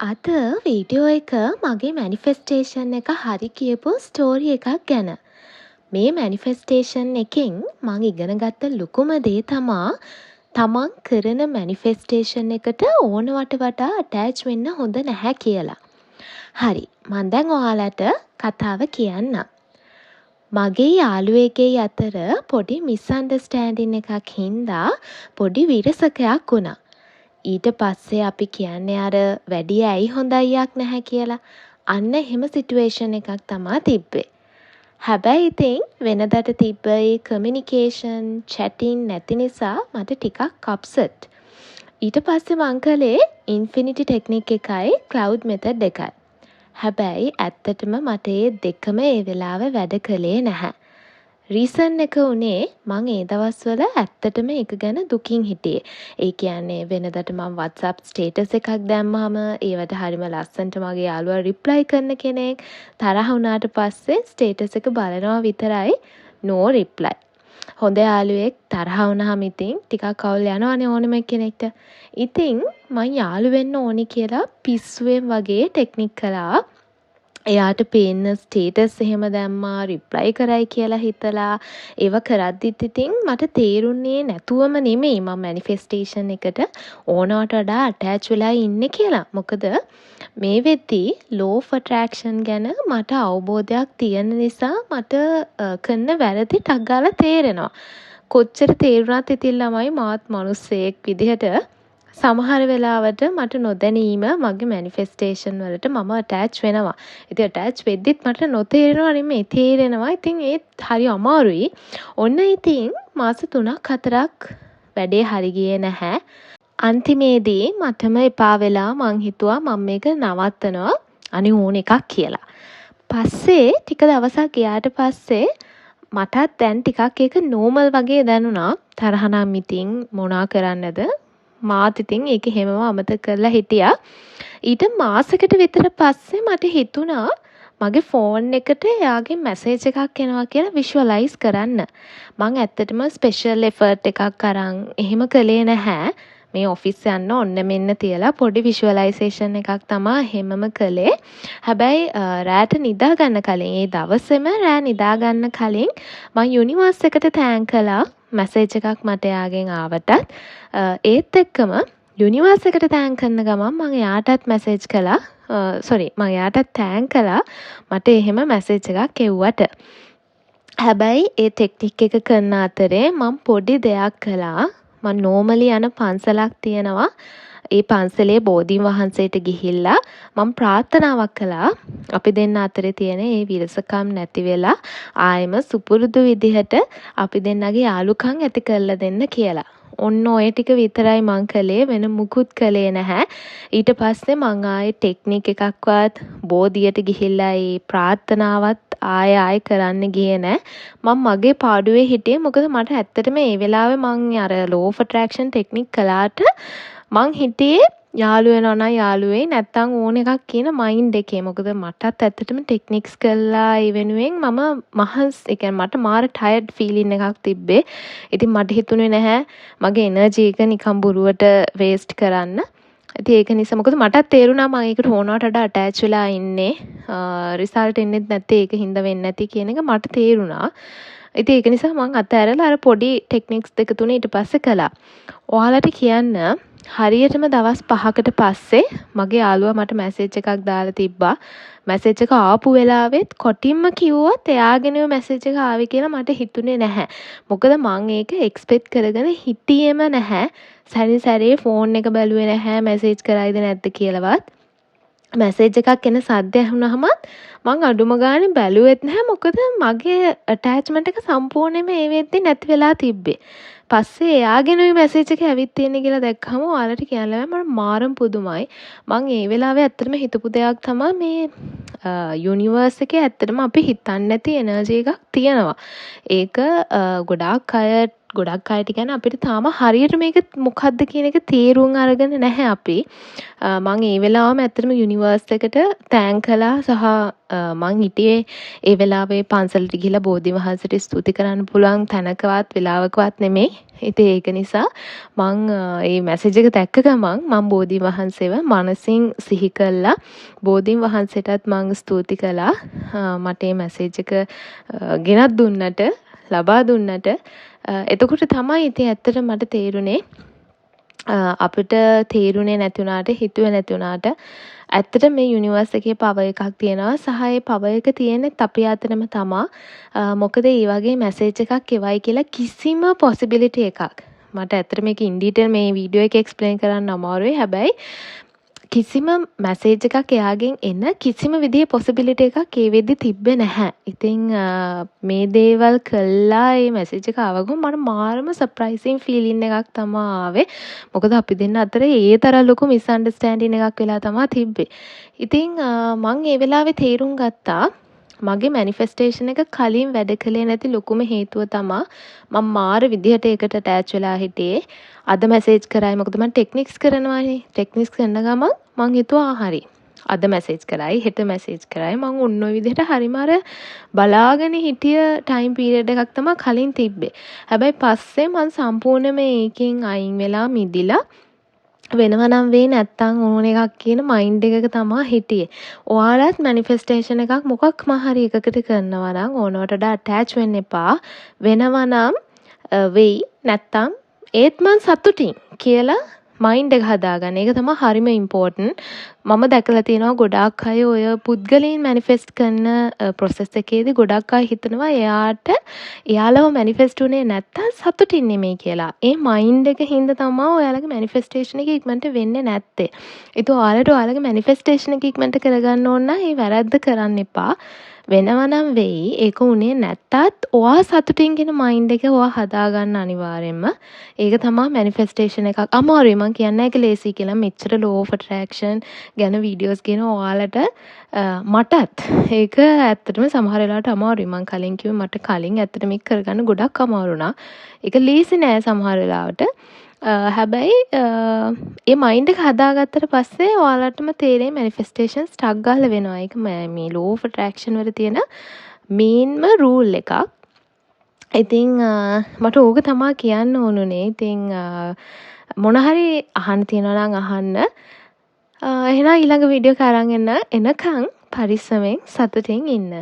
අද වීඩියෝ එක මගේ මැනිෆෙස්ටේෂන් එක හරි කියපු ස්ටෝරි එකක් ගැන. මේ මැනිෆෙස්ටේෂන් එකෙන් මං ඉගෙන ගත්ත ලොකුම දේ තමා තමන් කරන මැනිෆෙස්ටේෂන් එකට ඕනවට වඩා අටෑච් වෙන්න හොඳ නැහැ කියලා. හරි, මං දැන් ඔයාලට කතාව කියන්නම්. මගේ යාළුවෙගේ අතර පොඩි මිස්අන්ඩර්ස්ටෑන්ඩින් එකක් හින්දා පොඩි විරසකයක් වුණා. ඊට පස්සේ අපි කියන්නේ අර වැඩිය ඇයි හොඳ අයියක් නැහැ කියලා. අන්න එහෙම සිටුවේෂන් එකක් තමා තිබ්බේ. හැබැයි ඉතින් වෙනදට තිබ්බ ඒ කමියුනිකේෂන් චැටින් නැති නිසා මට ටිකක් අප්සෙට්. ඊට පස්සේ මං කළේ ඉන්ෆිනිටි ටෙක්නික් එකයි ක්ලවුඩ් මෙතඩ් එකයි. හැබැයි ඇත්තටම මට ඒ දෙකම ඒ වෙලාවේ වැඩ කළේ නැහැ. රීසන් එක උනේ මං ඒ දවස්වල ඇත්තටම ඒක ගැන දුකින් හිටියේ. ඒ කියන්නේ වෙනදට මං WhatsApp ස්ටේටස් එකක් දැම්මම ඒවට හරිම ලස්සනට මගේ යාළුවා රිප්ලයි කරන කෙනෙක් තරහ වුණාට පස්සේ ස්ටේටස් එක බලනවා විතරයි no reply. හොඳ යාළුවෙක් තරහ වුණාම ඉතින් ටිකක් අවුල් යනවනේ ඕනෙම කෙනෙක්ට. ඉතින් මං යාළු වෙන්න ඕනි කියලා පිස්සුවෙන් වගේ ටෙක්නික් කළා. එයාට පේන්න ස්ටේටස් එහෙම දැම්මා රිප්ලයි කරයි කියලා හිතලා ඒව කරද්දිත් ඉතින් මට තේරුන්නේ නැතුවම නෙමෙයි මම මැනිෆෙස්ටේෂන් එකට ඕනවට වඩා අටෑච් වෙලා ඉන්නේ කියලා. මොකද මේ වෙද්දී ලෝ ඔෆ් ඇට්‍රැක්ෂන් ගැන මට අවබෝධයක් තියෙන නිසා මට කරන වැරදි ටක් ගාලා තේරෙනවා. කොච්චර තේරුණත් ඉතින් ළමයි මාත් මිනිස්සෙක් විදිහට සමහර වෙලාවට මට නොදැනීම මගේ මැනිෆෙස්ටේෂන් වලට මම අටෑච් වෙනවා. ඉතින් අටෑච් වෙද්දිත් මට නොතේරෙනවා නෙමෙයි තේරෙනවා. ඉතින් ඒත් හරි අමාරුයි. ඔන්න ඉතින් මාස 3ක් 4ක් වැඩේ හරි ගියේ නැහැ. අන්තිමේදී මටම එපා වෙලා මං හිතුවා මම මේක නවත්තනවා අනේ ඕන එකක් කියලා. පස්සේ ටික දවසක් ගියාට පස්සේ මටත් දැන් ටිකක් ඒක නෝමල් වගේ දැනුණා. තරහ නම් ඉතින් මොනා කරන්නද? මාත් ඉතින් ඒක හැමම අමතක කරලා හිටියා. ඊට මාසෙකට විතර පස්සේ මට හිතුණා මගේ ෆෝන් එකට එයාගේ මැසේජ් එකක් එනවා කියලා විෂුවලයිස් කරන්න. මං ඇත්තටම ස්පෙෂල් එෆර්ට් එකක් අරන් එහෙම කළේ නැහැ. මේ ඔෆිස් යන්න ඔන්න මෙන්න තියලා පොඩි විෂුවලයිසේෂන් එකක් තමා හැමම කළේ. හැබැයි රෑට නිදා ගන්න කලින් ඒ දවසේම රෑ නිදා ගන්න කලින් මං යුනිවර්ස් එකට තෑන්ක් කළා. මැසේජ් එකක් මට එයාගෙන් ආවටත් ඒත් එක්කම යුනිවර්ස් එකට තෑන්ක් කරන ගමන් මම එයාටත් මැසේජ් කළා. මම එයාටත් තෑන්ක් කළා මට එහෙම මැසේජ් එකක් එව්වට. හැබැයි ඒ ටෙක්නික් එක කරන අතරේ මම පොඩි දෙයක් කළා. මම නෝමලි යන පන්සලක් තියෙනවා. ඒ පන්සලේ බෝධීන් වහන්සේට ගිහිල්ලා මම ප්‍රාර්ථනාවක් කළා අපි දෙන්න අතරේ තියෙන ඒ විරසකම් නැති වෙලා ආයෙම සුපුරුදු විදිහට අපි දෙන්නගේ යාළුකම් ඇති කරලා දෙන්න කියලා. ඔන්න ඔය ටික විතරයි මං කළේ වෙන මුකුත් කළේ නැහැ. ඊට පස්සේ මං ආයේ ටෙක්නික් එකක්වත් බෝධියට ගිහිල්ලා ඒ ප්‍රාර්ථනාවත් ආයෙ කරන්න ගියේ නැහැ. මම මගේ පාඩුවේ හිටියේ මොකද මට ඇත්තටම ඒ වෙලාවේ මං අර ලෝ ඔෆ් ඇට්‍රැක්ෂන් ටෙක්නික් කළාට මං හිටියේ යාළු වෙනවා නම් යාළු වෙයි නැත්තම් ඕන එකක් කියන මයින්ඩ් එකේ. මොකද මටත් ඇත්තටම ටෙක්නික්ස් කළා ඒ වෙනුවෙන් මම ඒ කියන්නේ මට මාර ටයර්ඩ් ෆීලින් එකක් තිබ්බේ. ඉතින් මට හිතුනේ නැහැ මගේ එනර්ජි එක නිකන් බොරුවට වේස්ට් කරන්න. ඉතින් ඒක නිසා මොකද මටත් තේරුණා මම ඒකට ඕනවට වඩා අටෑච් වෙලා ඉන්නේ. රිසල්ට් එන්නෙත් නැත්තේ ඒක හින්දා වෙන්නේ නැති කියන එක මට තේරුණා. ඉතින් ඒක නිසා මම අතහැරලා අර පොඩි ටෙක්නික්ස් දෙක තුන ඊට පස්සේ කළා. ඔයාලට කියන්න හරියටම දවස් 5කට පස්සේ මගේ යාළුවා මට මැසේජ් එකක් දාලා තිබ්බා. මැසේජ් එක ආපු වෙලාවෙත් කොටින්ම කිව්වොත් එයාගෙනම මැසේජ් එක ආවේ කියලා මට හිතුනේ නැහැ. මොකද මං ඒක එක්ස්පෙක්ට් කරගෙන හිටියේම නැහැ. සැරින් සැරේ ෆෝන් එක බැලුවේ නැහැ මැසේජ් කරයිද නැද්ද කියලාවත්. මැසේජ් එකක් එන සද්ද ඇහුනහමත් මං අඩුම ගානේ බැලුවෙත් නැහැ. මොකද මගේ ඇටැච්මන්ට් එක සම්පූර්ණයෙන්ම ඒ වෙද්දි නැති වෙලා තිබ්බේ. පස්සේ එයාගෙන ওই මැසේජ් එක ඇවිත් තියෙන්නේ කියලා දැක්කම ඔයාලට කියන්න මට මාරම පුදුමයි. මං ඒ වෙලාවේ ඇත්තටම හිතපු දෙයක් තමයි මේ යුනිවර්ස් එකේ ඇත්තටම අපි හිතන්නේ නැති එනර්ජි එකක් තියෙනවා. ඒක ගොඩාක් අය ගොඩක් අයට කියන්නේ අපිට තාම හරියට මේක මොකක්ද කියන එක තේරුම් අරගෙන නැහැ අපි. මං ඒ වෙලාවම ඇත්තටම යුනිවර්ස් එකට තෑන්ක් කළා සහ මං හිටියේ ඒ වෙලාවේ පන්සලට ගිහිල්ලා බෝධි වහන්සේට ස්තුති කරන්න පුළුවන් තැනකවත් වෙලාවකවත් නෙමෙයි. ඉතින් ඒක නිසා මං මේ මැසේජ් එක දැක්ක ගමන් මං බෝධි වහන්සේව මනසින් සිහි කළා. බෝධින් වහන්සේටත් මං ස්තුති කළා. මට මේ මැසේජ් එක ගෙනත් දුන්නට ලබා දුන්නට එතකොට තමයි ඉතින් ඇත්තට මට තේරුනේ අපිට තේරුනේ නැති වුණාට හිතුවේ නැති වුණාට ඇත්තට මේ යුනිවර්ස් එකේ පවර් එකක් තියෙනවා සහ ඒ පවර් එක තියෙන්නේ අපි අතරම තමා. මොකද මේ වගේ මැසේජ් එකක් එවයි කියලා කිසිම පොසිබිලිටි එකක් මට ඇත්තට මේක ඉන් ඩීටේල් මේ වීඩියෝ එකේ එක්ස්ප්ලেইন කරන්න අමාරුයි. හැබැයි කිසිම මැසේජ් එකක් එයාගෙන් එන කිසිම විදිහේ පොසිබිලිටි එකක් ඒ වෙද්දි තිබ්බේ නැහැ. ඉතින් මේ දේවල් කළා මේ මැසේජ් එක ආවගම මට මාරම සර්ප්‍රයිසිං ෆීලින් එකක් තමයි ආවේ. මොකද අපි දෙන්න අතර ඒ තරම් ලොකු මිස් අන්ඩර්ස්ටෑන්ඩින් එකක් වෙලා තමයි තිබ්බේ. ඉතින් මං ඒ වෙලාවේ තේරුම් ගත්තා මගේ මැනිෆෙස්ටේෂන් එක කලින් වැඩ කළේ නැති ලොකුම හේතුව තමයි මම මාර විදිහට ඒකට ඇටච් වෙලා හිටියේ. අද මැසේජ් කරයි මොකද මම ටෙක්නික්ස් කරනවානේ. ටෙක්නික්ස් කරන ගමන් මං හිතුවා හරි. අද මැසේජ් කරයි හෙට මැසේජ් කරයි මං ඔන්න ඔය විදිහට හරිම අර බලාගෙන හිටිය ටයිම් පීරියඩ් එකක් තමයි කලින් තිබ්බේ. හැබැයි පස්සේ මං සම්පූර්ණයෙන්ම ඒකෙන් අයින් වෙලා මිදිලා වෙනව නම් වෙයි නැත්තම් ඕන එකක් කියන මයින්ඩ් එකක තමයි හිටියේ. ඔයාලත් මැනිෆෙස්ටේෂන් එකක් මොකක්ම හරි එකකට කරනවා නම් ඕනවට වඩා ඇටච් වෙන්න එපා. වෙනව නම් වෙයි නැත්තම් ඒත් මං සතුටින් කියලා මයින්ඩ් එක හදාගන්න. ඒක තමයි හරිම ඉම්පෝටන්ට්. මම දැකලා තියෙනවා ගොඩාක් අය ඔය පුද්ගලයන් මැනිෆෙස්ට් කරන ප්‍රොසෙස් එකේදී ගොඩක් අය හිතනවා එයාට එයාලව මැනිෆෙස්ට් උනේ නැත්තම් සතුටින් නෙමෙයි කියලා. ඒ මයින්ඩ් එක හින්දා තමයි ඔයාලගේ මැනිෆෙස්ටේෂන් එක ඉක්මනට වෙන්නේ නැත්තේ. ඒක ඔයාලට ඔයාලගේ මැනිෆෙස්ටේෂන් එක ඉක්මනට කරගන්න ඕන නම් ඒ වැරද්ද කරන්න එපා. වෙනව නම් වෙයි. ඒක උනේ නැත්තත් ඔයා සතුටින් කියන මයින්ඩ් එක ඔයා හදාගන්න අනිවාර්යෙන්ම. ඒක තමයි මැනිෆෙස්ටේෂන් එකක්. අමාරුයි මං කියන්නේ ඒක ලේසි කියලා. මෙච්චර ලෝ ඔෆ් ඇට්‍රැක්ෂන් ගැන වීඩියෝස් කියන ඔයාලට මටත් ඒක ඇත්තටම සමහර වෙලාවට අමාරුයි. මං කලින් කිව්වේ මට කලින් ඇත්තටම මේක කරගන්න ගොඩක් අමාරු වුණා. ඒක ලේසි නෑ සමහර වෙලාවට. හැබැයි ඒ මයින්ඩ් එක හදාගත්තට පස්සේ ඔයාලටම තේරෙයි මැනිෆෙස්ටේෂන් ස්ටක් ගාලා වෙනවා. ඒක මේ ලෝ ඔෆ් ඇට්‍රැක්ෂන් වල තියෙන මේන්ම රූල් එකක්. ඉතින් මට ඕක තමයි කියන්න ඕනුනේ. ඉතින් මොන හරි අහන්න තියෙනවා නම් අහන්න. එහෙනම් ඊළඟ වීඩියෝ එක අරන් එනකන් පරිස්සමෙන් සතුටින් ඉන්න.